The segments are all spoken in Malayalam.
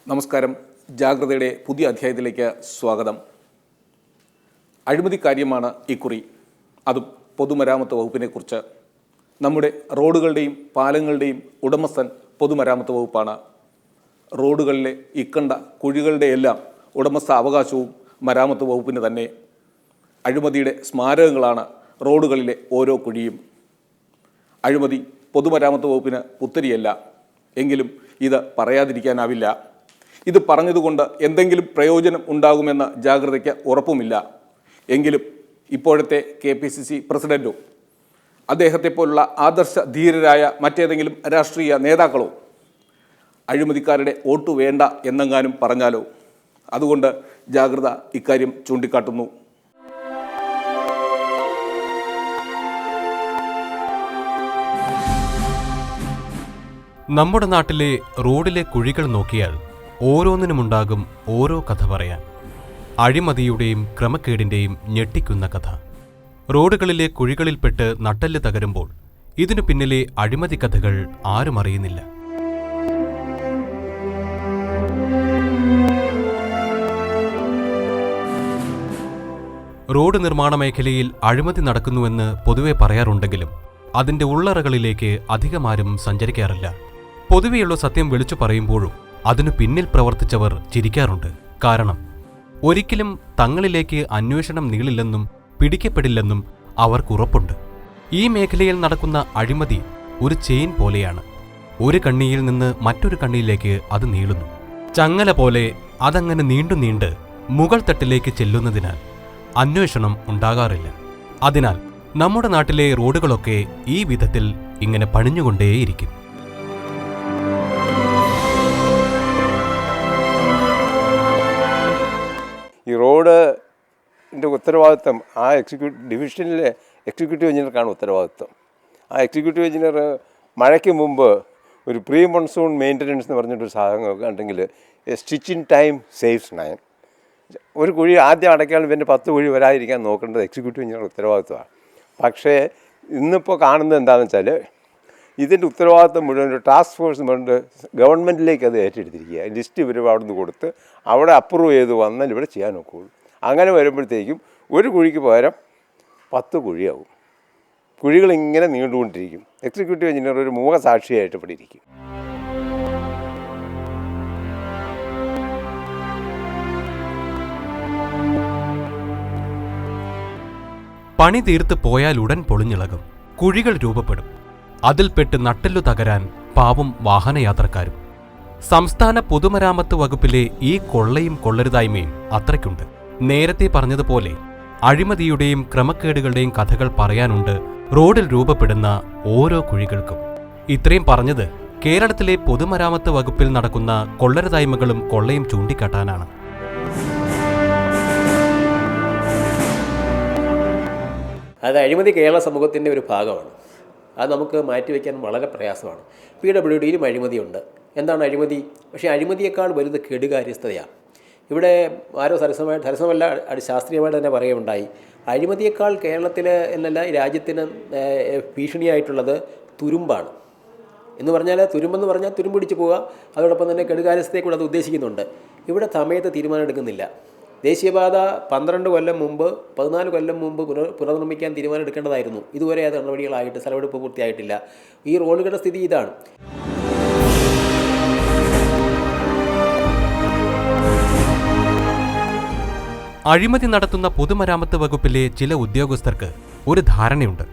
നമസ്കാരം. ജാഗ്രതയുടെ പുതിയ അധ്യായത്തിലേക്ക് സ്വാഗതം. അഴിമതി കാര്യമാണ് ഇക്കുറി, അതും പൊതുമരാമത്ത് വകുപ്പിനെക്കുറിച്ച്. നമ്മുടെ റോഡുകളുടെയും പാലങ്ങളുടെയും ഉടമസ്ഥൻ പൊതുമരാമത്ത് വകുപ്പാണ്. റോഡുകളിലെ ഇക്കണ്ട കുഴികളുടെ എല്ലാം ഉടമസ്ഥ അവകാശവും മരാമത്ത് വകുപ്പിന് തന്നെ. അഴിമതിയുടെ സ്മാരകങ്ങളാണ് റോഡുകളിലെ ഓരോ കുഴിയും. അഴിമതി പൊതുമരാമത്ത് വകുപ്പിന് പുത്തരിയല്ല. എങ്കിലും ഇത് പറയാതിരിക്കാനാവില്ല. ഇത് പറഞ്ഞതുകൊണ്ട് എന്തെങ്കിലും പ്രയോജനം ഉണ്ടാകുമെന്ന ജാഗ്രതയ്ക്ക് ഉറപ്പുമില്ല. എങ്കിലും ഇപ്പോഴത്തെ KPCC പ്രസിഡന്റോ അദ്ദേഹത്തെപ്പോലുള്ള ആദർശ ധീരരായ മറ്റേതെങ്കിലും രാഷ്ട്രീയ നേതാക്കളോ അഴിമതിക്കാരുടെ വോട്ട് വേണ്ട എന്നെങ്ങാനും പറഞ്ഞാലോ? അതുകൊണ്ട് ജാഗ്രത ഇക്കാര്യം ചൂണ്ടിക്കാട്ടുന്നു. നമ്മുടെ നാട്ടിലെ റോഡിലെ കുഴികൾ നോക്കിയാൽ ഓരോന്നിനുമുണ്ടാകും ഓരോ കഥ പറയാൻ. അഴിമതിയുടെയും ക്രമക്കേടിൻ്റെയും ഞെട്ടിക്കുന്ന കഥ. റോഡുകളിലെ കുഴികളിൽപ്പെട്ട് നട്ടെല്ല് തകരുമ്പോൾ ഇതിനു പിന്നിലെ അഴിമതി കഥകൾ ആരും അറിയുന്നില്ല. റോഡ് നിർമ്മാണ മേഖലയിൽ അഴിമതി നടക്കുന്നുവെന്ന് പൊതുവെ പറയാറുണ്ടെങ്കിലും അതിൻ്റെ ഉള്ളറകളിലേക്ക് അധികമാരും സഞ്ചരിക്കാറില്ല. പൊതുവെയുള്ള സത്യം വിളിച്ചു പറയുമ്പോഴും അതിനു പിന്നിൽ പ്രവർത്തിച്ചവർ ചിരിക്കാറുണ്ട്. കാരണം ഒരിക്കലും തങ്ങളിലേക്ക് അന്വേഷണം നീളില്ലെന്നും പിടിക്കപ്പെടില്ലെന്നും അവർക്കുറപ്പുണ്ട്. ഈ മേഖലയിൽ നടക്കുന്ന അഴിമതി ഒരു ചെയിൻ പോലെയാണ്. ഒരു കണ്ണിയിൽ നിന്ന് മറ്റൊരു കണ്ണിയിലേക്ക് അത് നീളുന്നു. ചങ്ങല പോലെ അതങ്ങനെ നീണ്ടു മുകൾ തട്ടിലേക്ക് ചെല്ലുന്നതിനാൽ അന്വേഷണം ഉണ്ടാകാറില്ല. അതിനാൽ നമ്മുടെ നാട്ടിലെ റോഡുകളൊക്കെ ഈ വിധത്തിൽ ഇങ്ങനെ പണിഞ്ഞുകൊണ്ടേയിരിക്കും. ഈ റോഡിൻ്റെ ഉത്തരവാദിത്വം ആ ഡിവിഷനിലെ എക്സിക്യൂട്ടീവ് എഞ്ചിനീയർക്കാണ് ഉത്തരവാദിത്വം. ആ എക്സിക്യൂട്ടീവ് എഞ്ചിനീയർ മഴയ്ക്ക് മുമ്പ് ഒരു പ്രീ മൺസൂൺ മെയിൻ്റനൻസ് എന്ന് പറഞ്ഞിട്ടൊരു സാധനം ഉണ്ടെങ്കിൽ സ്റ്റിച്ച് ഇൻ ടൈം സേവ്സ് 9. ഒരു കുഴി ആദ്യം അടയ്ക്കാൻ പിന്നെ 10 കുഴി വരാതിരിക്കാൻ നോക്കേണ്ടത് എക്സിക്യൂട്ടീവ് എഞ്ചിനീയറുടെ ഉത്തരവാദിത്വമാണ്. പക്ഷേ ഇന്നിപ്പോൾ കാണുന്നത് എന്താണെന്ന് വെച്ചാൽ ഇതിൻ്റെ ഉത്തരവാദിത്വം മുഴുവൻ ഒരു ടാസ്ക് ഫോഴ്സ് കൊണ്ട് ഗവൺമെൻറ്റിലേക്ക് അത് ഏറ്റെടുത്തിരിക്കുക. ലിസ്റ്റ് ഇവർ അവിടെ നിന്ന് കൊടുത്ത് അവിടെ അപ്രൂവ് ചെയ്ത് വന്നാൽ ഇവിടെ ചെയ്യാൻ നോക്കുകയുള്ളൂ. അങ്ങനെ വരുമ്പോഴത്തേക്കും ഒരു കുഴിക്ക് പകരം 10 കുഴിയാവും. കുഴികൾ ഇങ്ങനെ നീണ്ടുകൊണ്ടിരിക്കും. എക്സിക്യൂട്ടീവ് എഞ്ചിനീയർ ഒരു മൂകസാക്ഷിയായിട്ട് ഇവിടെ ഇരിക്കും. പണി തീർത്ത് പോയാൽ ഉടൻ പൊളിഞ്ഞിളകും. കുഴികൾ രൂപപ്പെടും. അതിൽപ്പെട്ട് നട്ടെല്ലു തകരാൻ പാവം വാഹനയാത്രക്കാരും. സംസ്ഥാന പൊതുമരാമത്ത് വകുപ്പിലെ ഈ കൊള്ളയും കൊള്ളരുതായ്മയും അത്രയ്ക്കുണ്ട്. നേരത്തെ പറഞ്ഞതുപോലെ അഴിമതിയുടെയും ക്രമക്കേടുകളുടെയും കഥകൾ പറയാനുണ്ട് റോഡിൽ രൂപപ്പെടുന്ന ഓരോ കുഴികൾക്കും. ഇത്രയും പറഞ്ഞത് കേരളത്തിലെ പൊതുമരാമത്ത് വകുപ്പിൽ നടക്കുന്ന കൊള്ളരുതായ്മകളും കൊള്ളയും ചൂണ്ടിക്കാട്ടാനാണ്. അത് അഴിമതി കേരള സമൂഹത്തിൻ്റെ ഒരു ഭാഗമാണ്. അത് നമുക്ക് മാറ്റിവെക്കാൻ വളരെ പ്രയാസമാണ്. PWDയിലും അഴിമതിയുണ്ട്. എന്താണ് അഴിമതി? പക്ഷേ അഴിമതിയേക്കാൾ വലുത് കെടുകാര്യസ്ഥതയാണ്. ഇവിടെ ആരോ സരസമല്ല ശാസ്ത്രീയമായിട്ട് തന്നെ പറയുകയുണ്ടായി, അഴിമതിയേക്കാൾ കേരളത്തിൽ എന്നല്ല രാജ്യത്തിന് ഭീഷണിയായിട്ടുള്ളത് തുരുമ്പാണ് എന്ന് പറഞ്ഞാൽ. തുരുമ്പെന്ന് പറഞ്ഞാൽ തുരുമ്പിടിച്ച് പോവുക, അതോടൊപ്പം തന്നെ കെടുകാര്യസ്ഥതയെക്കൂടെ അത് ഉദ്ദേശിക്കുന്നുണ്ട്. ഇവിടെ സമയത്ത് തീരുമാനം എടുക്കുന്നില്ല. ദേശീയപാത 12 കൊല്ലം മുമ്പ് 14 കൊല്ലം മുമ്പ് പുനർനിർമ്മിക്കാൻ തീരുമാനം എടുക്കേണ്ടതായിരുന്നു. ഇതുവരെ അത് നടപടികളായിട്ട് സ്ഥലമെടുപ്പ് പൂർത്തിയായിട്ടില്ല. ഈ റോഡുകളുടെ സ്ഥിതി ഇതാണ്. അഴിമതി നടത്തുന്ന പൊതുമരാമത്ത് വകുപ്പിലെ ചില ഉദ്യോഗസ്ഥർക്ക് ഒരു ധാരണയുണ്ട്,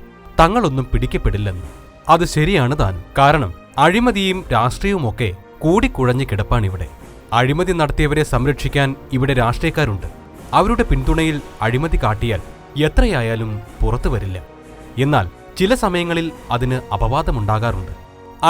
തങ്ങളൊന്നും പിടിക്കപ്പെടില്ലെന്ന്. അത് ശരിയാണ് താൻ. കാരണം അഴിമതിയും രാഷ്ട്രീയവുമൊക്കെ കൂടിക്കുഴഞ്ഞ് കിടപ്പാണിവിടെ. അഴിമതി നടത്തിയവരെ സംരക്ഷിക്കാൻ ഇവിടെ രാഷ്ട്രീയക്കാരുണ്ട്. അവരുടെ പിന്തുണയിൽ അഴിമതി കാട്ടിയാൽ എത്രയായാലും പുറത്തു വരില്ല. എന്നാൽ ചില സമയങ്ങളിൽ അതിന് അപവാദമുണ്ടാകാറുണ്ട്.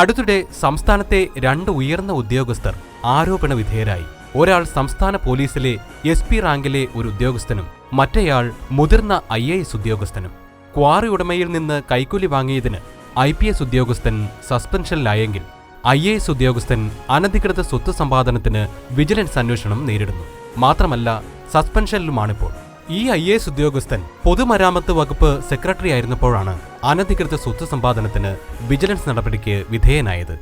അടുത്തിടെ സംസ്ഥാനത്തെ 2 ഉയർന്ന ഉദ്യോഗസ്ഥർ ആരോപണ വിധേയരായി. ഒരാൾ സംസ്ഥാന പോലീസിലെ SP റാങ്കിലെ ഒരു ഉദ്യോഗസ്ഥനും മറ്റേയാൾ മുതിർന്ന IAS ഉദ്യോഗസ്ഥനും. ക്വാറി ഉടമയിൽ നിന്ന് കൈക്കൂലി വാങ്ങിയതിന് IPS ഉദ്യോഗസ്ഥൻ സസ്പെൻഷനിലായെങ്കിൽ IAS ഉദ്യോഗസ്ഥൻ അനധികൃത സ്വത്ത് സമ്പാദനത്തിന് വിജിലൻസ് അന്വേഷണം നേരിടുന്നു. മാത്രമല്ല സസ്പെൻഷനിലുമാണിപ്പോൾ. ഈ IAS ഉദ്യോഗസ്ഥൻ പൊതുമരാമത്ത് വകുപ്പ് സെക്രട്ടറി ആയിരുന്നപ്പോഴാണ് അനധികൃത സ്വത്ത് സമ്പാദനത്തിന് വിജിലൻസ് നടപടിക്ക് വിധേയനായത്.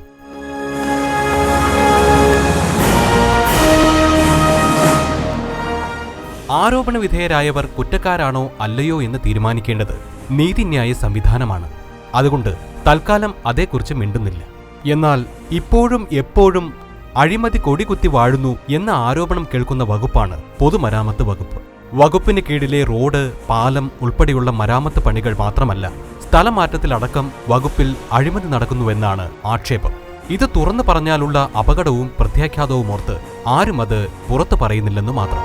ആരോപണ വിധേയരായവർ കുറ്റക്കാരാണോ അല്ലയോ എന്ന് തീരുമാനിക്കേണ്ടത് നീതിന്യായ സംവിധാനമാണ്. അതുകൊണ്ട് തൽക്കാലം അതേക്കുറിച്ച് മിണ്ടുന്നില്ല. എന്നാൽ ഇപ്പോഴും എപ്പോഴും അഴിമതി കൊടികുത്തി വാഴുന്നു എന്ന ആരോപണം കേൾക്കുന്ന വകുപ്പാണ് പൊതുമരാമത്ത് വകുപ്പ്. വകുപ്പിന് കീഴിലെ റോഡ്, പാലം ഉൾപ്പെടെയുള്ള മരാമത്ത് പണികൾ മാത്രമല്ല, സ്ഥലമാറ്റത്തിലടക്കം വകുപ്പിൽ അഴിമതി നടക്കുന്നുവെന്നാണ് ആക്ഷേപം. ഇത് തുറന്നു പറഞ്ഞാലുള്ള അപകടവും പ്രത്യാഘാതവും ഓർത്ത് ആരും അത് പുറത്തു പറയുന്നില്ലെന്നു മാത്രം.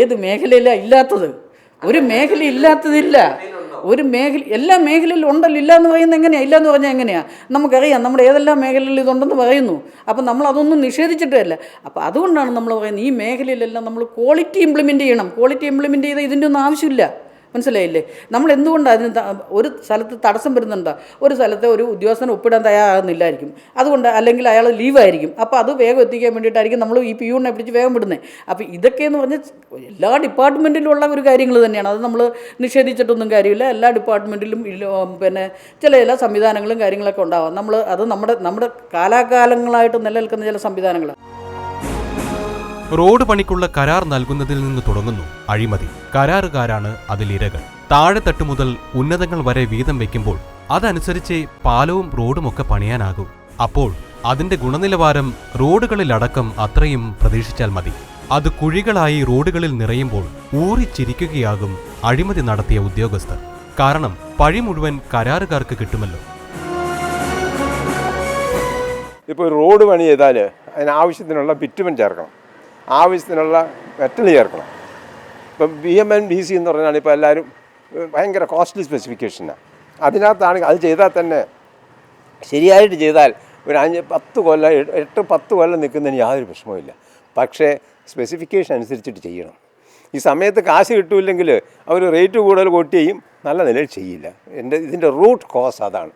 ഏത് മേഖലയിലാണ് ഇല്ലാത്തത്? ഒരു മേഖല ഇല്ലാത്തതില്ല. ഒരു എല്ലാ മേഖലയിലും ഉണ്ടല്ലോ. ഇല്ല എന്ന് പറയുന്നത് എങ്ങനെയാണ്? ഇല്ല എന്ന് പറഞ്ഞാൽ എങ്ങനെയാണ്? നമുക്കറിയാം നമ്മുടെ ഏതെല്ലാം മേഖലയിൽ ഇതുണ്ടെന്ന് പറയുന്നു. അപ്പം നമ്മൾ അതൊന്നും നിഷേധിച്ചിട്ടല്ല. അപ്പോൾ അതുകൊണ്ടാണ് നമ്മൾ പറയുന്നത് ഈ മേഖലയിലെല്ലാം നമ്മൾ ക്വാളിറ്റി ഇംപ്ലിമെൻറ്റ് ചെയ്യണം. ക്വാളിറ്റി ഇംപ്ലിമെൻറ്റ് ചെയ്താൽ ഇതിൻ്റെ ഒന്നും ആവശ്യമില്ല. മനസ്സിലായില്ലേ? നമ്മൾ എന്തുകൊണ്ടാണ് അതിന് ഒരു സ്ഥലത്ത് തടസ്സം വരുന്നുണ്ടോ? ഒരു സ്ഥലത്ത് ഒരു ഉദ്യോഗസ്ഥന് ഒപ്പിടാൻ തയ്യാറാകുന്നില്ലായിരിക്കും. അതുകൊണ്ട് അല്ലെങ്കിൽ അയാൾ ലീവായിരിക്കും. അപ്പോൾ അത് വേഗം എത്തിക്കാൻ വേണ്ടിയിട്ടായിരിക്കും നമ്മൾ ഈ പിയൂണിനെ പിടിച്ച് വേഗം വിടുന്നത്. അപ്പോൾ ഇതൊക്കെയെന്ന് പറഞ്ഞാൽ എല്ലാ ഡിപ്പാർട്ട്മെൻറ്റിലുള്ള ഒരു കാര്യങ്ങൾ തന്നെയാണ്. അത് നമ്മൾ നിഷേധിച്ചിട്ടൊന്നും കാര്യമില്ല. എല്ലാ ഡിപ്പാർട്ട്മെൻറ്റിലും പിന്നെ ചില സംവിധാനങ്ങളും കാര്യങ്ങളൊക്കെ ഉണ്ടാവാം. അത് നമ്മുടെ കാലാകാലങ്ങളായിട്ട് നിലനിൽക്കുന്ന ചില സംവിധാനങ്ങളാണ്. റോഡ് പണിക്കുള്ള കരാർ നൽകുന്നതിൽ നിന്ന് തുടങ്ങുന്നു അഴിമതി. കരാറുകാരാണ് അതിലിരകൾ. താഴെത്തട്ട് മുതൽ ഉന്നതങ്ങൾ വരെ വീതം വയ്ക്കുമ്പോൾ അതനുസരിച്ച് പാലവും റോഡുമൊക്കെ പണിയാനാകൂ. അപ്പോൾ അതിന്റെ ഗുണനിലവാരം റോഡുകളിലടക്കം അത്രയും പ്രതീക്ഷിച്ചാൽ മതി. അത് കുഴികളായി റോഡുകളിൽ നിറയുമ്പോൾ ഊറിച്ചിരിക്കുകയാകും അഴിമതി നടത്തിയ ഉദ്യോഗസ്ഥർ. കാരണം പഴി മുഴുവൻ കരാറുകാർക്ക് കിട്ടുമല്ലോ. ഇപ്പോൾ റോഡ് പണി ചെയ്താൽ അതിനാവശ്യത്തിനുള്ള ബിറ്റുമൻ ചേർക്കണം, ആവശ്യത്തിനുള്ള മെറ്റൽ ചേർക്കണം. ഇപ്പം BMN/BC എന്ന് പറഞ്ഞാൽ ഇപ്പോൾ എല്ലാവരും ഭയങ്കര കോസ്റ്റ്ലി സ്പെസിഫിക്കേഷനാണ്. അതിനകത്താണ് അത് ചെയ്താൽ തന്നെ ശരിയായിട്ട് ചെയ്താൽ ഒരു 10 കൊല്ലം 8-10 കൊല്ലം നിൽക്കുന്നതിന് യാതൊരു പ്രശ്നവുമില്ല. പക്ഷേ സ്പെസിഫിക്കേഷൻ അനുസരിച്ചിട്ട് ചെയ്യണം. ഈ സമയത്ത് കാശ് കിട്ടില്ലെങ്കിൽ അവർ റേറ്റ് കൂടുതൽ കൊട്ടി ചെയ്യും, നല്ല നിലയിൽ ചെയ്യില്ല. ഇതിൻ്റെ റൂട്ട് കോസ് അതാണ്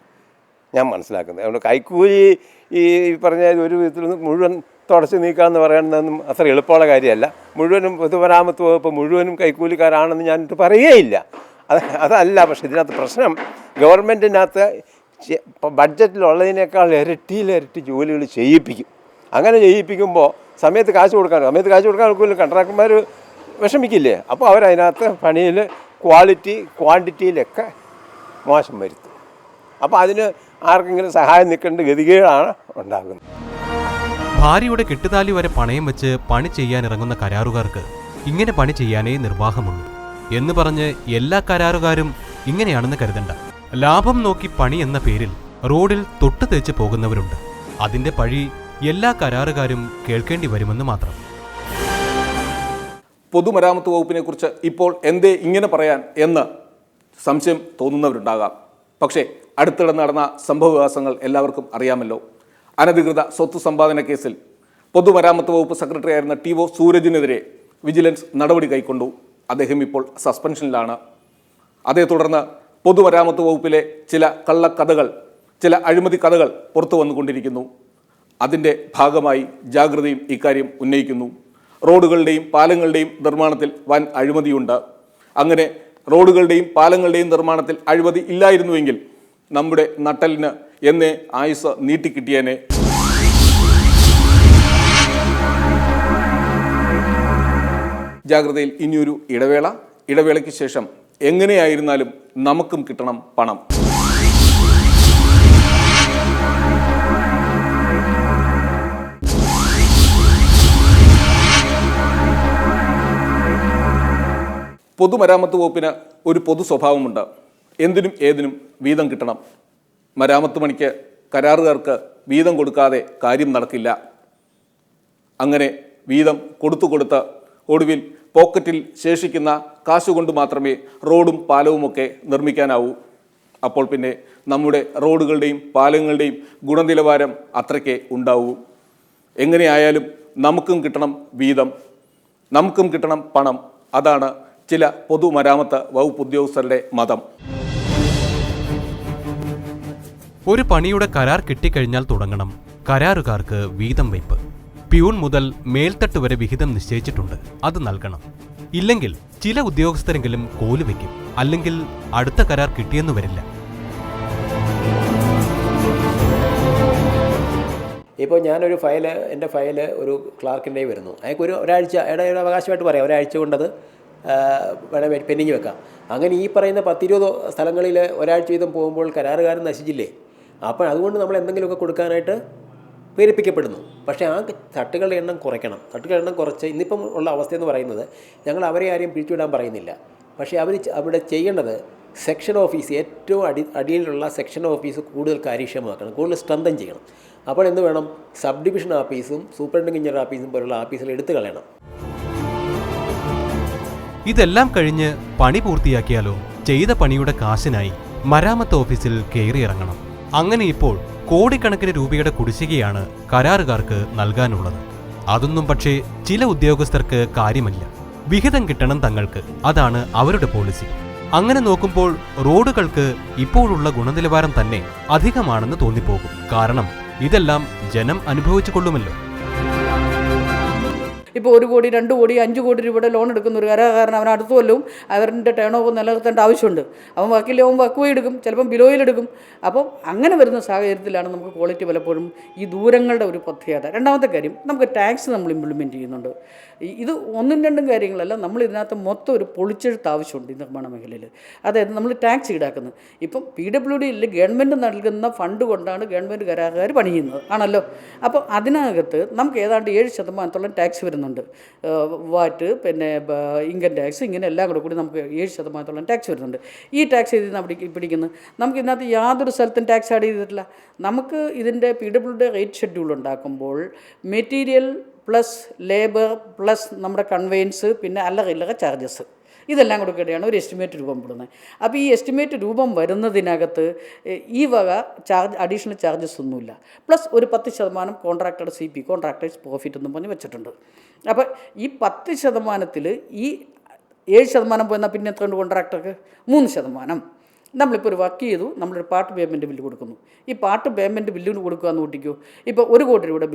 ഞാൻ മനസ്സിലാക്കുന്നത്. അതുകൊണ്ട് കൈക്കൂലി ഈ പറഞ്ഞ ഒരു വിധത്തിൽ മുഴുവൻ തുടച്ച് നീക്കാമെന്ന് പറയുന്നതൊന്നും അത്ര എളുപ്പമുള്ള കാര്യമല്ല. മുഴുവനും പൊതുമരാമത്ത് വകുപ്പ് മുഴുവനും കൈക്കൂലിക്കാരാണെന്ന് ഞാനിട്ട് പറയുകയില്ല. അതല്ല. പക്ഷേ ഇതിനകത്ത് പ്രശ്നം ഗവൺമെൻറ്റിനകത്ത് ബഡ്ജറ്റിലുള്ളതിനേക്കാൾ ഇരട്ടി ജോലികൾ ചെയ്യിപ്പിക്കും. അങ്ങനെ ചെയ്യിപ്പിക്കുമ്പോൾ സമയത്ത് കാശ് കൊടുക്കാൻ ഒക്കില്ല, കോൺട്രാക്ടർമാർ വിഷമിക്കില്ലേ? അപ്പോൾ അവരതിനകത്ത് പണിയിൽ ക്വാണ്ടിറ്റിയിലൊക്കെ മോശം വരുത്തും. അപ്പോൾ അതിന് ആർക്കെങ്കിലും സഹായം നിൽക്കേണ്ട ഗതികേടാണ് ഉണ്ടാകുന്നത്. ഭാര്യയുടെ കെട്ടുതാലി വരെ പണയം വെച്ച് പണി ചെയ്യാനിറങ്ങുന്ന കരാറുകാർക്ക് ഇങ്ങനെ പണി ചെയ്യാനേ നിർവാഹമുള്ളൂ എന്ന് പറഞ്ഞ് എല്ലാ കരാറുകാരും ഇങ്ങനെയാണെന്ന് കരുതണ്ട. ലാഭം നോക്കി പണി എന്ന പേരിൽ റോഡിൽ തൊട്ടു തേച്ച് പോകുന്നവരുണ്ട്. അതിന്റെ പഴി എല്ലാ കരാറുകാരും കേൾക്കേണ്ടി വരുമെന്ന് മാത്രം. പൊതുമരാമത്ത് വകുപ്പിനെ കുറിച്ച് ഇപ്പോൾ എന്തേ ഇങ്ങനെ പറയാൻ എന്ന് സംശയം തോന്നുന്നവരുണ്ടാകാം. പക്ഷേ അടുത്തിടെ നടന്ന സംഭവവികാസങ്ങൾ എല്ലാവർക്കും അറിയാമല്ലോ. അനധികൃത സ്വത്ത് സമ്പാദന കേസിൽ പൊതുമരാമത്ത് വകുപ്പ് സെക്രട്ടറി ആയിരുന്ന TO സൂരജിനെതിരെ വിജിലൻസ് നടപടി കൈക്കൊണ്ടു. അദ്ദേഹം ഇപ്പോൾ സസ്പെൻഷനിലാണ്. അതേ തുടർന്ന് പൊതുമരാമത്ത് വകുപ്പിലെ ചില കള്ളക്കഥകൾ, ചില അഴിമതി കഥകൾ പുറത്തു വന്നുകൊണ്ടിരിക്കുന്നു. അതിൻ്റെ ഭാഗമായി ജാഗ്രതയും ഇക്കാര്യം ഉന്നയിക്കുന്നു. റോഡുകളുടെയും പാലങ്ങളുടെയും നിർമ്മാണത്തിൽ വൻ അഴിമതിയുണ്ട്. അങ്ങനെ റോഡുകളുടെയും പാലങ്ങളുടെയും നിർമ്മാണത്തിൽ അഴിമതി ഇല്ലായിരുന്നുവെങ്കിൽ നമ്മുടെ നട്ടലിന് എന്നേ ആയുസ് നീട്ടിക്കിട്ടിയേനെ. ജാഗ്രതയിൽ ഇനിയൊരു ഇടവേളയ്ക്ക് ശേഷം എങ്ങനെയായിരുന്നാലും നമുക്കും കിട്ടണം പണം. പൊതുമരാമത്ത് വകുപ്പിന് ഒരു പൊതു സ്വഭാവമുണ്ട്. എന്തിനും ഏതിനും വീതം കിട്ടണം. മരാമത്ത് പണിക്ക് കരാറുകാർക്ക് വീതം കൊടുക്കാതെ കാര്യം നടക്കില്ല. അങ്ങനെ വീതം കൊടുത്ത് ഒടുവിൽ പോക്കറ്റിൽ ശേഷിക്കുന്ന കാശുകൊണ്ട് മാത്രമേ റോഡും പാലവുമൊക്കെ നിർമ്മിക്കാനാവൂ. അപ്പോൾ പിന്നെ നമ്മുടെ റോഡുകളുടെയും പാലങ്ങളുടെയും ഗുണനിലവാരം അത്രയ്ക്കേ ഉണ്ടാവൂ. എങ്ങനെയായാലും നമുക്കും കിട്ടണം വീതം, നമുക്കും കിട്ടണം പണം. അതാണ് ചില പൊതുമരാമത്ത് വകുപ്പ് ഉദ്യോഗസ്ഥരുടെ മതം. ഒരു പണിയുടെ കരാർ കിട്ടിക്കഴിഞ്ഞാൽ തുടങ്ങണം കരാറുകാർക്ക് വീതം വയ്പ്. പ്യൂൺ മുതൽ മേൽത്തട്ട് വരെ വിഹിതം നിശ്ചയിച്ചിട്ടുണ്ട്, അത് നൽകണം. ഇല്ലെങ്കിൽ ചില ഉദ്യോഗസ്ഥരെങ്കിലും കോല് വയ്ക്കും, അല്ലെങ്കിൽ അടുത്ത കരാർ കിട്ടിയെന്നു വരില്ല. ഇപ്പോൾ ഞാനൊരു എൻ്റെ ഫയൽ ഒരു ക്ലാർക്കിൻ്റെ വരുന്നു, അയാൾക്ക് ഒരാഴ്ച ഒരു അവകാശമായിട്ട് പറയാം, ഒരാഴ്ച കൊണ്ടത് വേണേൽ പെൻഡിങ് വെക്കാം. അങ്ങനെ ഈ പറയുന്ന 10-20 സ്ഥലങ്ങളിൽ ഒരാഴ്ച വീതം പോകുമ്പോൾ കരാറുകാരൻ നശിച്ചില്ലേ? അപ്പോൾ അതുകൊണ്ട് നമ്മൾ എന്തെങ്കിലുമൊക്കെ കൊടുക്കാനായിട്ട് പ്രേരിപ്പിക്കപ്പെടുന്നു. പക്ഷേ ആ തട്ടുകളുടെ എണ്ണം കുറയ്ക്കണം. തട്ടുകളുടെ എണ്ണം കുറച്ച് ഇന്നിപ്പം ഉള്ള അവസ്ഥയെന്ന് പറയുന്നത് ഞങ്ങൾ അവരെ ആരെയും പിരിച്ചുവിടാൻ പറയുന്നില്ല. പക്ഷേ അവിടെ ചെയ്യേണ്ടത് സെക്ഷൻ ഓഫീസ്, ഏറ്റവും അടിയിലുള്ള സെക്ഷൻ ഓഫീസ് കൂടുതൽ കാര്യക്ഷമമാക്കണം, കൂടുതൽ സ്ട്രെങ്തൻ ചെയ്യണം. അപ്പോൾ എന്ത് വേണം? സബ് ഡിവിഷൻ ഓഫീസും സൂപ്രണ്ടിംഗ് എഞ്ചിനീയർ ഓഫീസും പോലുള്ള ഓഫീസുകൾ എടുത്തു കളയണം. ഇതെല്ലാം കഴിഞ്ഞ് പണി പൂർത്തിയാക്കിയാലോ ചെയ്ത പണിയുടെ കാശിനായി മരാമത്ത് ഓഫീസിൽ കയറിയിറങ്ങണം. അങ്ങനെ ഇപ്പോൾ കോടിക്കണക്കിന് രൂപയുടെ കുടിശ്ശികയാണ് കരാറുകാർക്ക് നൽകാനുള്ളത്. അതൊന്നും പക്ഷേ ചില ഉദ്യോഗസ്ഥർക്ക് കാര്യമില്ല. വിഹിതം കിട്ടണം തങ്ങൾക്ക്, അതാണ് അവരുടെ പോളിസി. അങ്ങനെ നോക്കുമ്പോൾ റോഡുകൾക്ക് ഇപ്പോഴുള്ള ഗുണനിലവാരം തന്നെ അധികമാണെന്ന് തോന്നിപ്പോകും. കാരണം ഇതെല്ലാം ജനം അനുഭവിച്ചു കൊള്ളുമല്ലോ. ഇപ്പോൾ 1 കോടി 2 കോടി 5 കോടി രൂപയുടെ ലോൺ എടുക്കുന്ന ഒരു കരാറുകാരൻ അവൻ അടുത്ത കൊല്ലവും അവരുടെ ടേൺ ഓവർ നിലനിർത്തേണ്ട ആവശ്യമുണ്ട്. അവൻ വക്കീലാവും, വക്കുവേ എടുക്കും, ചിലപ്പം ബിലോയിലെടുക്കും. അപ്പം അങ്ങനെ വരുന്ന സാഹചര്യത്തിലാണ് നമുക്ക് ക്വാളിറ്റി പലപ്പോഴും ഈ ദൂരങ്ങളുടെ ഒരു പ്രത്യേകത. രണ്ടാമത്തെ കാര്യം, നമുക്ക് ടാക്സ് നമ്മൾ ഇംപ്ലിമെൻറ്റ് ചെയ്യുന്നുണ്ട്. ഇത് 1-2 കാര്യങ്ങളല്ല, നമ്മൾ ഇതിനകത്ത് മൊത്തം ഒരു പൊളിച്ചെഴുത്ത് ആവശ്യമുണ്ട് ഈ നിർമ്മാണ മേഖലയിൽ. അതായത് നമ്മൾ ടാക്സ് ഈടാക്കുന്നത് ഇപ്പം PWDയിൽ ഗവൺമെൻറ് നൽകുന്ന ഫണ്ട് കൊണ്ടാണ് ഗവൺമെൻറ് കരാറുകാർ പണിയുന്നത് ആണല്ലോ. അപ്പോൾ അതിനകത്ത് നമുക്ക് ഏതാണ്ട് 7% ടാക്സ് വരുന്നുണ്ട്. വാറ്റ്, പിന്നെ ഇൻകം ടാക്സ്, ഇങ്ങനെ എല്ലാം കൂടി നമുക്ക് 7% ടാക്സ് വരുന്നുണ്ട്. ഈ ടാക്സ് ഇതിൽ പിടിക്കുന്നത് നമുക്ക് ഇതിനകത്ത് യാതൊരു സ്ഥലത്തും ടാക്സ് ആഡ് ചെയ്തിട്ടില്ല. നമുക്ക് ഇതിൻ്റെ PWD റേറ്റ് ഷെഡ്യൂൾ ഉണ്ടാക്കുമ്പോൾ മെറ്റീരിയൽ പ്ലസ് ലേബർ പ്ലസ് നമ്മുടെ കൺവെയൻസ്, പിന്നെ അല്ലറ ചാർജസ്, ഇതെല്ലാം കൂടെ കൂടിയാണ് ഒരു എസ്റ്റിമേറ്റ് രൂപപ്പെടുന്നത്. അപ്പോൾ ഈ എസ്റ്റിമേറ്റ് രൂപം വരുന്നതിനകത്ത് ഈ വക അഡീഷണൽ ചാർജസ് ഒന്നുമില്ല. പ്ലസ് ഒരു 10% കോൺട്രാക്ടറുടെ CP, കോൺട്രാക്ടേഴ്സ് പ്രോഫിറ്റ് എന്നും പറഞ്ഞ് വെച്ചിട്ടുണ്ട്. അപ്പോൾ ഈ 10% ഈ 7% പോയെന്നാൽ പിന്നെ എത്രയുണ്ട് കോൺട്രാക്ടർക്ക്? 3%. നമ്മളിപ്പോൾ ഒരു വർക്ക് ചെയ്തു, നമ്മളൊരു പാർട്ട് പേയ്മെൻറ്റ് ബില്ല് കൊടുക്കുന്നു. ഈ പാർട്ട് പേയ്മെൻറ്റ് ബില്ലിന് കൊടുക്കുക എന്ന് കൂട്ടിക്കോ. ഇപ്പോൾ 1 കോടി രൂപയുടെ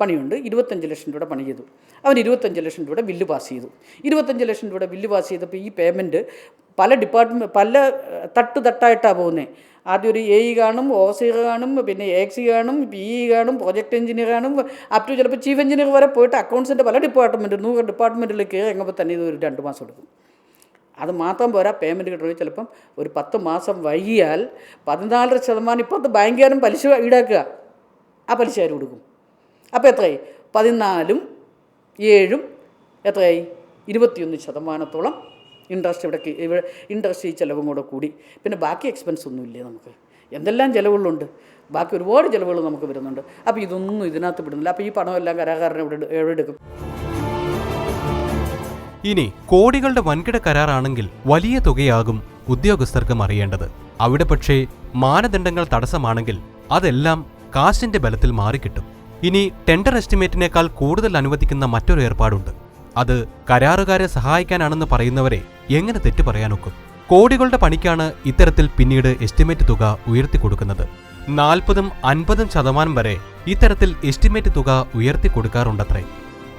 പണിയുണ്ട്, 25 ലക്ഷം രൂപയുടെ പണി ചെയ്തു. അവൻ 25 ലക്ഷം രൂപയുടെ ബില്ല് പാസ് ചെയ്തു. 25 ലക്ഷം രൂപയുടെ ബില്ല് പാസ് ചെയ്തപ്പോൾ ഈ പേയ്മെൻറ്റ് പല തട്ടായിട്ടാണ് പോകുന്നത്. ആദ്യം ഒരു AE കാണും, ഓവർസിയർ കാണും, പിന്നെ AXE കാണും, PE കാണും, പ്രോജക്റ്റ് എഞ്ചിനീയർ കാണും, അപ് ടു ചിലപ്പോൾ ചീഫ് എഞ്ചിനീയർ വരെ പോയിട്ട് അക്കൗണ്ട്സിൻ്റെ പല 100 ഡിപ്പാർട്ട്മെൻറ്റിലേക്ക് കയറി ഇറങ്ങുമ്പോൾ തന്നെ ഇത് ഒരു 2 മാസം എടുക്കും. അത് മാത്രം പോരാ, പേയ്മെൻറ്റ് കിട്ടണമെങ്കിൽ ചിലപ്പം ഒരു 10 മാസം വൈകിയാൽ 14% ഇപ്പോഴത്തെ ബാങ്കുകാരും പലിശ ഈടാക്കുക. ആ പലിശ ആര് കൊടുക്കും? അപ്പോൾ എത്രയായി? 14ഉം 7ഉം എത്രയായി? 21% ഇവിടെ ഇൻട്രസ്റ്റ്, ഈ ചിലവും കൂടെ കൂടി. പിന്നെ ബാക്കി എക്സ്പെൻസ് ഒന്നുമില്ലേ നമുക്ക്? എന്തെല്ലാം ചിലവുകളുണ്ട്, ബാക്കി ഒരുപാട് ചിലവുകൾ നമുക്ക് വരുന്നുണ്ട്. അപ്പോൾ ഇതൊന്നും ഇതിനകത്ത് വിടുന്നില്ല. അപ്പോൾ ഈ പണമെല്ലാം കരാറുകാരനെ എവിടെ എടുക്കും? ഇനി കോടികളുടെ വൻകിട കരാറാണെങ്കിൽ വലിയ തുകയാകും ഉദ്യോഗസ്ഥർക്കും അറിയേണ്ടത്. അവിടെ പക്ഷേ മാനദണ്ഡങ്ങൾ തടസ്സമാണെങ്കിൽ അതെല്ലാം കാശിന്റെ ബലത്തിൽ മാറിക്കിട്ടും. ഇനി ടെൻഡർ എസ്റ്റിമേറ്റിനേക്കാൾ കൂടുതൽ അനുവദിക്കുന്ന മറ്റൊരു ഏർപ്പാടുണ്ട്. അത് കരാറുകാരെ സഹായിക്കാനാണെന്ന് പറയുന്നവരെ എങ്ങനെ തെറ്റു പറയാനൊക്കും? കോടികളുടെ പണിക്കാണ് ഇത്തരത്തിൽ പിന്നീട് എസ്റ്റിമേറ്റ് തുക ഉയർത്തിക്കൊടുക്കുന്നത്. 40-50% വരെ ഇത്തരത്തിൽ എസ്റ്റിമേറ്റ് തുക ഉയർത്തിക്കൊടുക്കാറുണ്ടത്രേ.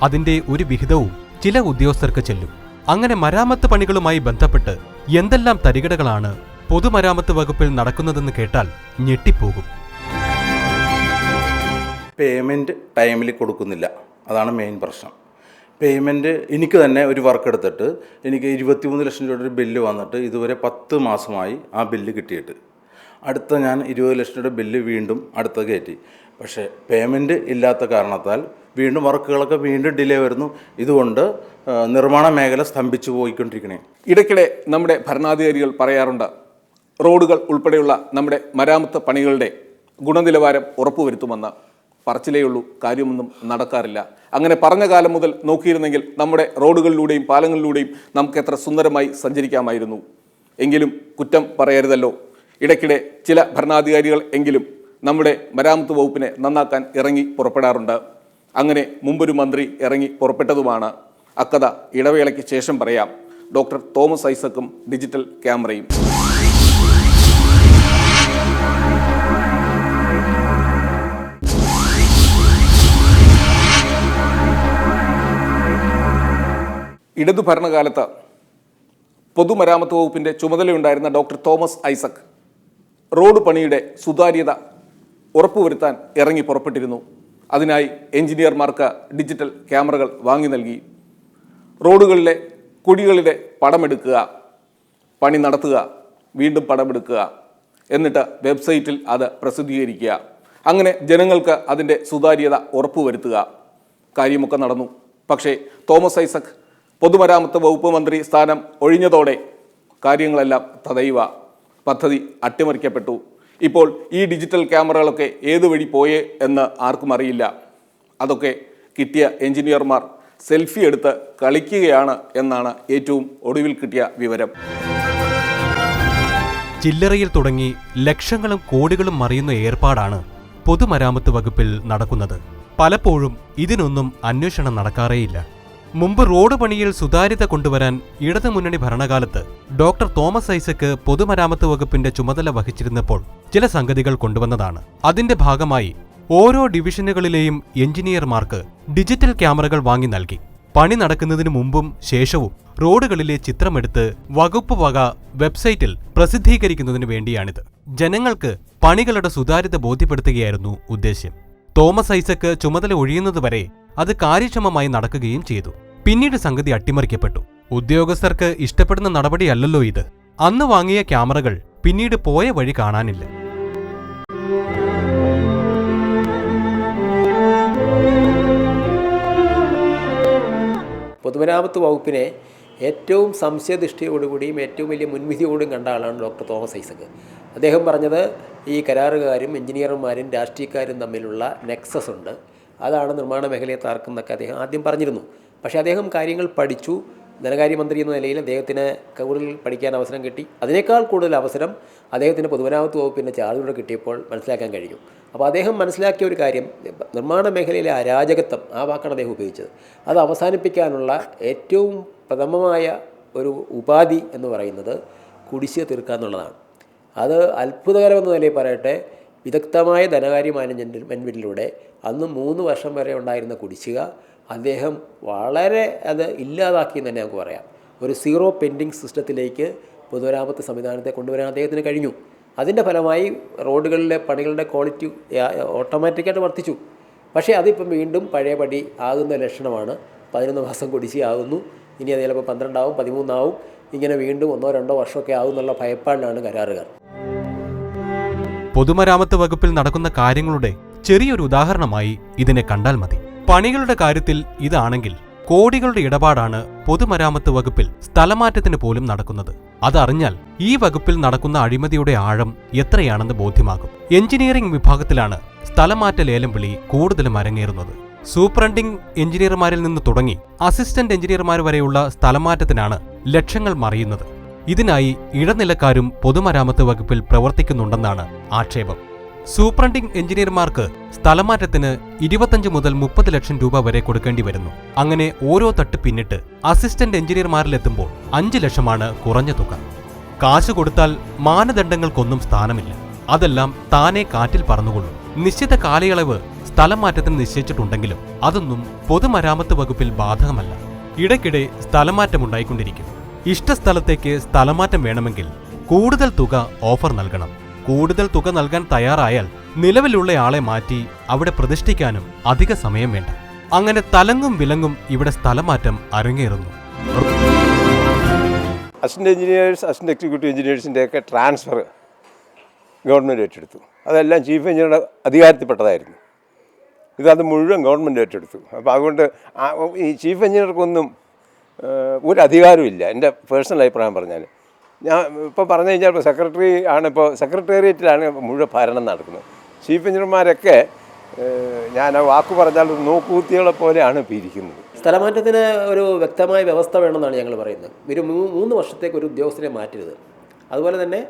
അതിന്റെ ഒരു വിഹിതവും ചില ഉദ്യോഗസ്ഥർക്ക് ചെല്ലും. അങ്ങനെ മരാമത്ത് പണികളുമായി ബന്ധപ്പെട്ട് എന്തെല്ലാം തരികിടകളാണ് പൊതുമരാമത്ത് വകുപ്പിൽ നടക്കുന്നതെന്ന് കേട്ടാൽ ഞെട്ടിപ്പോകും. പേയ്മെൻറ്റ് ടൈമിൽ കൊടുക്കുന്നില്ല, അതാണ് മെയിൻ പ്രശ്നം. പേയ്മെൻറ്റ് എനിക്ക് തന്നെ ഒരു വർക്ക് എടുത്തിട്ട് എനിക്ക് 23 ലക്ഷം രൂപയുടെ ഒരു ബില്ല് വന്നിട്ട് ഇതുവരെ 10 മാസമായി ആ ബില്ല് കിട്ടിയിട്ട്. അടുത്ത ഞാൻ 20 ലക്ഷം രൂപയുടെ ബില്ല് വീണ്ടും അടുത്ത കയറ്റി. പക്ഷേ പേയ്മെൻറ്റ് ഇല്ലാത്ത കാരണത്താൽ വീണ്ടും വർക്കുകളൊക്കെ വീണ്ടും ഡിലേ വരുന്നു. ഇതുകൊണ്ട് നിർമ്മാണ മേഖല സ്തംഭിച്ചു പോയിക്കൊണ്ടിരിക്കണേ. ഇടയ്ക്കിടെ നമ്മുടെ ഭരണാധികാരികൾ പറയാറുണ്ട്, റോഡുകൾ ഉൾപ്പെടെയുള്ള നമ്മുടെ മരാമത്ത് പണികളുടെ ഗുണനിലവാരം ഉറപ്പുവരുത്തുമെന്ന്. പറച്ചിലേയുള്ളൂ, കാര്യമൊന്നും നടക്കാറില്ല. അങ്ങനെ പറഞ്ഞ കാലം മുതൽ നോക്കിയിരുന്നെങ്കിൽ നമ്മുടെ റോഡുകളിലൂടെയും പാലങ്ങളിലൂടെയും നമുക്ക് എത്ര സുന്ദരമായി സഞ്ചരിക്കാമായിരുന്നു. എങ്കിലും കുറ്റം പറയരുതല്ലോ. ഇടയ്ക്കിടെ ചില ഭരണാധികാരികൾ എങ്കിലും നമ്മുടെ മരാമത്ത് വകുപ്പിനെ നന്നാക്കാൻ ഇറങ്ങി പുറപ്പെടാറുണ്ട്. അങ്ങനെ മുമ്പൊരു മന്ത്രി ഇറങ്ങി പുറപ്പെട്ടതുമാണ്. അക്കഥ ഇടവേളയ്ക്ക് ശേഷം പറയാം. ഡോക്ടർ തോമസ് ഐസക്കും ഡിജിറ്റൽ ക്യാമറയും. ഇടതു ഭരണകാലത്ത് പൊതുമരാമത്ത് വകുപ്പിൻ്റെ ചുമതലയുണ്ടായിരുന്ന ഡോക്ടർ തോമസ് ഐസക് റോഡ് പണിയുടെ സുതാര്യത ഉറപ്പുവരുത്താൻ ഇറങ്ങി പുറപ്പെട്ടിരുന്നു. അതിനായി എഞ്ചിനീയർമാർക്ക് ഡിജിറ്റൽ ക്യാമറകൾ വാങ്ങി നൽകി. റോഡുകളിലെ കുഴികളിലെ പടമെടുക്കുക, പണി നടത്തുക, വീണ്ടും പടമെടുക്കുക, എന്നിട്ട് വെബ്സൈറ്റിൽ അത് പ്രസിദ്ധീകരിക്കുക. അങ്ങനെ ജനങ്ങൾക്ക് അതിൻ്റെ സുതാര്യത ഉറപ്പുവരുത്തുക. കാര്യമൊക്കെ നടന്നു. പക്ഷേ തോമസ് ഐസക് പൊതുമരാമത്ത് വകുപ്പ് മന്ത്രി സ്ഥാനം ഒഴിഞ്ഞതോടെ കാര്യങ്ങളെല്ലാം തദൈവ. പദ്ധതി അട്ടിമറിക്കപ്പെട്ടു. ഇപ്പോൾ ഈ ഡിജിറ്റൽ ക്യാമറകളൊക്കെ ഏതുവഴി പോയേ എന്ന് ആർക്കും അറിയില്ല. അതൊക്കെ കിട്ടിയ എഞ്ചിനീയർമാർ സെൽഫി എടുത്ത് കളിക്കുകയാണ് എന്നാണ് ഏറ്റവും ഒടുവിൽ കിട്ടിയ വിവരം. ചില്ലറയിൽ തുടങ്ങി ലക്ഷങ്ങളും കോടികളും മറിയുന്ന ഏർപ്പാടാണ് പൊതുമരാമത്ത് വകുപ്പിൽ നടക്കുന്നത്. പലപ്പോഴും ഇതിനൊന്നും അന്വേഷണം നടക്കാറേയില്ല. മുമ്പ് റോഡ് പണിയിൽ സുതാര്യത കൊണ്ടുവരാൻ ഇടതുമുന്നണി ഭരണകാലത്ത് ഡോക്ടർ തോമസ് ഐസക് പൊതുമരാമത്ത് വകുപ്പിന്റെ ചുമതല വഹിച്ചിരുന്നപ്പോൾ ചില സംഗതികൾ കൊണ്ടുവന്നതാണ്. അതിന്റെ ഭാഗമായി ഓരോ ഡിവിഷനുകളിലെയും എഞ്ചിനീയർമാർക്ക് ഡിജിറ്റൽ ക്യാമറകൾ വാങ്ങി നൽകി. പണി നടക്കുന്നതിനു മുമ്പും ശേഷവും റോഡുകളിലെ ചിത്രമെടുത്ത് വകുപ്പ് വക വെബ്സൈറ്റിൽ പ്രസിദ്ധീകരിക്കുന്നതിനു വേണ്ടിയാണിത്. ജനങ്ങൾക്ക് പണികളുടെ സുതാര്യത ബോധ്യപ്പെടുത്തുകയായിരുന്നു ഉദ്ദേശ്യം. തോമസ് ഐസക് ചുമതല ഒഴിയുന്നതുവരെ അത് കാര്യക്ഷമമായി നടക്കുകയും ചെയ്തു. പിന്നീട് സംഗതി അട്ടിമറിക്കപ്പെട്ടു. ഉദ്യോഗസ്ഥർക്ക് ഇഷ്ടപ്പെടുന്ന നടപടിയല്ലല്ലോ ഇത്. അന്ന് വാങ്ങിയ ക്യാമറകൾ പിന്നീട് പോയ വഴി കാണാനില്ല. പൊതുമരാമത്ത് വകുപ്പിനെ ഏറ്റവും സംശയദൃഷ്ടിയോടുകൂടിയും ഏറ്റവും വലിയ മുൻവിധിയോടും കണ്ട ആളാണ് ഡോക്ടർ തോമസ് ഐസക്. അദ്ദേഹം പറഞ്ഞത് ഈ കരാറുകാരും എഞ്ചിനീയർമാരും രാഷ്ട്രീയക്കാരും തമ്മിലുള്ള നെക്സസ് ഉണ്ട്, അതാണ് നിർമ്മാണ മേഖലയെ താർക്കുന്നതൊക്കെ അദ്ദേഹം ആദ്യം പറഞ്ഞിരുന്നു. പക്ഷേ അദ്ദേഹം കാര്യങ്ങൾ പഠിച്ചു. ധനകാര്യമന്ത്രി എന്ന നിലയിൽ അദ്ദേഹത്തിന് കൂടുതൽ പഠിക്കാൻ അവസരം കിട്ടി. അതിനേക്കാൾ കൂടുതൽ അവസരം അദ്ദേഹത്തിന് പൊതുമരാമത്ത് വകുപ്പിൻ്റെ ചാർജോടെ കിട്ടിയപ്പോൾ മനസ്സിലാക്കാൻ കഴിഞ്ഞു. അപ്പോൾ അദ്ദേഹം മനസ്സിലാക്കിയ ഒരു കാര്യം, നിർമ്മാണ മേഖലയിലെ അരാജകത്വം, ആ വാക്കാണ് അദ്ദേഹം ഉപയോഗിച്ചത്, അത് അവസാനിപ്പിക്കാനുള്ള ഏറ്റവും പ്രഥമമായ ഒരു ഉപാധി എന്ന് പറയുന്നത് കുടിശ്ശിക തീർക്കുക എന്നുള്ളതാണ്. അത് അത്ഭുതകരമെന്ന നിലയിൽ പറയട്ടെ, വിദഗ്ധമായ ധനകാര്യ മാനേജ്മെൻറ്റിലൂടെ അന്ന് 3 വർഷം വരെ ഉണ്ടായിരുന്ന കുടിശ്ശിക അദ്ദേഹം വളരെ അത് ഇല്ലാതാക്കിയെന്ന് തന്നെ നമുക്ക് പറയാം. ഒരു സീറോ പെൻഡിങ് സിസ്റ്റത്തിലേക്ക് പൊതുമരാമത്ത് സംവിധാനത്തെ കൊണ്ടുവരാൻ അദ്ദേഹത്തിന് കഴിഞ്ഞു. അതിൻ്റെ ഫലമായി റോഡുകളിലെ പണികളുടെ ക്വാളിറ്റി ഓട്ടോമാറ്റിക്കായിട്ട് വർദ്ധിച്ചു. പക്ഷേ അതിപ്പം വീണ്ടും പഴയപടി ആകുന്ന ലക്ഷണമാണ്. 11 മാസം കുടിശ്ശികയാകുന്നു, ഇനി അത് ചിലപ്പോൾ 12 ആവും, 13 ആവും, ഇങ്ങനെ വീണ്ടും 1-2 വർഷമൊക്കെ ആവും എന്നുള്ള ഭയപ്പാടിലാണ് കരാറുകാർ. പൊതുമരാമത്ത് വകുപ്പിൽ നടക്കുന്ന കാര്യങ്ങളുടെ ചെറിയൊരു ഉദാഹരണമായി ഇതിനെ കണ്ടാൽ മതി. പണികളുടെ കാര്യത്തിൽ ഇതാണെങ്കിൽ കോടികളുടെ ഇടപാടാണ് പൊതുമരാമത്ത് വകുപ്പിൽ സ്ഥലമാറ്റത്തിന് പോലും നടക്കുന്നത്. അതറിഞ്ഞാൽ ഈ വകുപ്പിൽ നടക്കുന്ന അഴിമതിയുടെ ആഴം എത്രയാണെന്ന് ബോധ്യമാകും. എഞ്ചിനീയറിംഗ് വിഭാഗത്തിലാണ് സ്ഥലമാറ്റ ലേലം വിളി കൂടുതലും അരങ്ങേറുന്നത്. സൂപ്രണ്ടിംഗ് എഞ്ചിനീയർമാരിൽ നിന്ന് തുടങ്ങി അസിസ്റ്റന്റ് എഞ്ചിനീയർമാർ വരെയുള്ള സ്ഥലമാറ്റത്തിനാണ് ലക്ഷങ്ങൾ മറിയുന്നത്. ഇതിനായി ഇടനിലക്കാരും പൊതുമരാമത്ത് വകുപ്പിൽ പ്രവർത്തിക്കുന്നുണ്ടെന്നാണ് ആക്ഷേപം. സൂപ്രണ്ടിംഗ് എഞ്ചിനീയർമാർക്ക് സ്ഥലമാറ്റത്തിന് 25 മുതൽ 30 ലക്ഷം രൂപ വരെ കൊടുക്കേണ്ടി വരുന്നു. അങ്ങനെ ഓരോ തട്ട് പിന്നിട്ട് അസിസ്റ്റന്റ് എഞ്ചിനീയർമാരിലെത്തുമ്പോൾ 5 ലക്ഷമാണ് കുറഞ്ഞ തുക. കാശ് കൊടുത്താൽ മാനദണ്ഡങ്ങൾക്കൊന്നും സ്ഥാനമില്ല. അതെല്ലാം താനേ കാറ്റിൽ പറന്നുകൊള്ളും. നിശ്ചിത കാലയളവ് സ്ഥലം മാറ്റത്തിന് നിശ്ചയിച്ചിട്ടുണ്ടെങ്കിലും അതൊന്നും പൊതുമരാമത്ത് വകുപ്പിൽ ബാധകമല്ല. ഇടയ്ക്കിടെ സ്ഥലമാറ്റമുണ്ടായിക്കൊണ്ടിരിക്കും. ഇഷ്ടസ്ഥലത്തേക്ക് സ്ഥലമാറ്റം വേണമെങ്കിൽ കൂടുതൽ തുക ഓഫർ നൽകണം. കൂടുതൽ തുക നൽകാൻ തയ്യാറായാൽ നിലവിലുള്ളയാളെ മാറ്റി അവിടെ പ്രതിഷ്ഠിക്കാനും അധിക സമയം വേണ്ട. അങ്ങനെ തലങ്ങും വിലങ്ങും ഇവിടെ സ്ഥലമാറ്റം അരങ്ങേറുന്നു. അസിസ്റ്റന്റ് എഞ്ചിനീയേഴ്സ്, അസിസ്റ്റന്റ് എക്സിക്യൂട്ടീവ് എഞ്ചിനീയേഴ്സിൻ്റെയൊക്കെ ട്രാൻസ്ഫർ ഗവൺമെൻറ് ഏറ്റെടുത്തു. അതെല്ലാം ചീഫ് എഞ്ചിനീയറുടെ അധികാരത്തിൽപ്പെട്ടതായിരുന്നു. അത് മുഴുവൻ ഗവൺമെൻറ് ഏറ്റെടുത്തു. അപ്പോൾ അതുകൊണ്ട് ഈ ചീഫ് എഞ്ചിനീയർക്കൊന്നും ഒരു അധികാരവും ഇല്ല. എൻ്റെ പേഴ്സണൽ അഭിപ്രായം പറഞ്ഞാൽ, ഞാൻ ഇപ്പോൾ പറഞ്ഞു കഴിഞ്ഞാൽ ഇപ്പോൾ സെക്രട്ടറി ആണ്, ഇപ്പോൾ സെക്രട്ടേറിയറ്റിലാണ് മുഴുവൻ ഭരണം നടക്കുന്നത്. ചീഫ് എഞ്ചിനീയർമാരൊക്കെ ഞാൻ വാക്ക് പറഞ്ഞാൽ നോക്കുകുത്തികളെ പോലെയാണ് ഇപ്പോൾ ഇരിക്കുന്നത്. സ്ഥലമാറ്റത്തിന് ഒരു വ്യക്തമായ വ്യവസ്ഥ വേണമെന്നാണ് ഞങ്ങൾ പറയുന്നത്. ഒരു 3 വർഷത്തേക്ക് ഒരു ഉദ്യോഗസ്ഥരെ മാറ്റരുത്. അതുപോലെ തന്നെ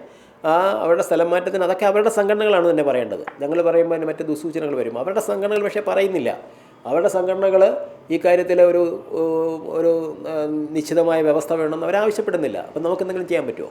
അവരുടെ സ്ഥലം മാറ്റത്തിന് അതൊക്കെ അവരുടെ സംഘടനകളാണ് തന്നെ പറയേണ്ടത്. ഞങ്ങൾ പറയുമ്പോൾ അതിന് മറ്റ് ദുസൂചനകൾ വരും. അവരുടെ സംഘടനകൾ പക്ഷേ പറയുന്നില്ല. അവരുടെ സംഘടനകൾ ഈ കാര്യത്തിൽ ഒരു നിശ്ചിതമായ വ്യവസ്ഥ വേണമെന്ന് അവരാവശ്യപ്പെടുന്നില്ല. അപ്പം നമുക്ക് എന്തെങ്കിലും ചെയ്യാൻ പറ്റുമോ?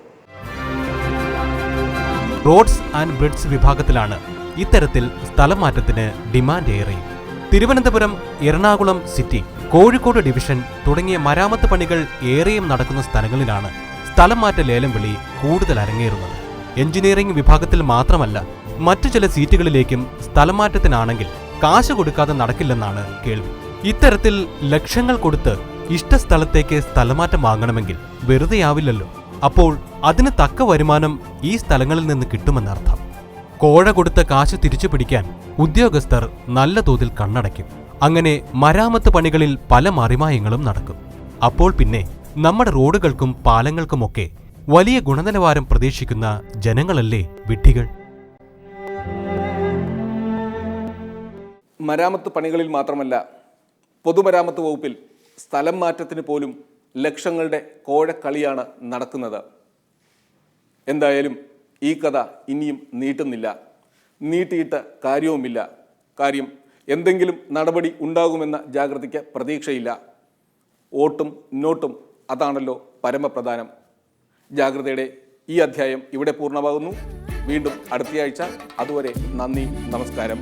റോഡ്സ് ആൻഡ് ബ്രിഡ്ജ് വിഭാഗത്തിലാണ് ഇത്തരത്തിൽ സ്ഥലം മാറ്റത്തിന് ഡിമാൻഡ് ഏറെയും. തിരുവനന്തപുരം, എറണാകുളം സിറ്റി, കോഴിക്കോട് ഡിവിഷൻ തുടങ്ങിയ മരാമത്ത് പണികൾ ഏറെയും നടക്കുന്ന സ്ഥലങ്ങളിലാണ് സ്ഥലം മാറ്റ ലേലം വിളി കൂടുതൽ അരങ്ങേറുന്നത്. എഞ്ചിനീയറിംഗ് വിഭാഗത്തിൽ മാത്രമല്ല, മറ്റു ചില സീറ്റുകളിലേക്കും സ്ഥലമാറ്റത്തിനാണെങ്കിൽ കാശ് കൊടുക്കാതെ നടക്കില്ലെന്നാണ് കേൾവി. ഇത്തരത്തിൽ ലക്ഷങ്ങൾ കൊടുത്ത് ഇഷ്ടസ്ഥലത്തേക്ക് സ്ഥലമാറ്റം വാങ്ങണമെങ്കിൽ വെറുതെയാവില്ലല്ലോ. അപ്പോൾ അതിന് തക്ക വരുമാനം ഈ സ്ഥലങ്ങളിൽ നിന്ന് കിട്ടുമെന്നർത്ഥം. കോഴ കൊടുത്ത കാശ് തിരിച്ചു പിടിക്കാൻ ഉദ്യോഗസ്ഥർ നല്ല തോതിൽ കണ്ണടയ്ക്കും. അങ്ങനെ മരാമത്ത് പണികളിൽ പല മറിമായങ്ങളും നടക്കും. അപ്പോൾ പിന്നെ നമ്മുടെ റോഡുകൾക്കും പാലങ്ങൾക്കുമൊക്കെ വലിയ ഗുണനിലവാരം പ്രതീക്ഷിക്കുന്ന ജനങ്ങളല്ലേ വിഡ്ഢികൾ? മരാമത്ത് പണികളിൽ മാത്രമല്ല, പൊതുമരാമത്ത് വകുപ്പിൽ സ്ഥലം മാറ്റത്തിന് പോലും ലക്ഷങ്ങളുടെ കോഴക്കളിയാണ് നടക്കുന്നത്. എന്തായാലും ഈ കഥ ഇനിയും നീട്ടുന്നില്ല. നീട്ടിയിട്ട് കാര്യവുമില്ല. കാര്യം എന്തെങ്കിലും നടപടി ഉണ്ടാകുമെന്ന ജാഗ്രതയ്ക്ക് പ്രതീക്ഷയില്ല. വോട്ടും നോട്ടും അതാണല്ലോ പരമപ്രധാനം. ജാഗ്രതയുടെ ഈ അധ്യായം ഇവിടെ പൂർണ്ണമാകുന്നു. വീണ്ടും അടുത്തയാഴ്ച. അതുവരെ നന്ദി, നമസ്കാരം.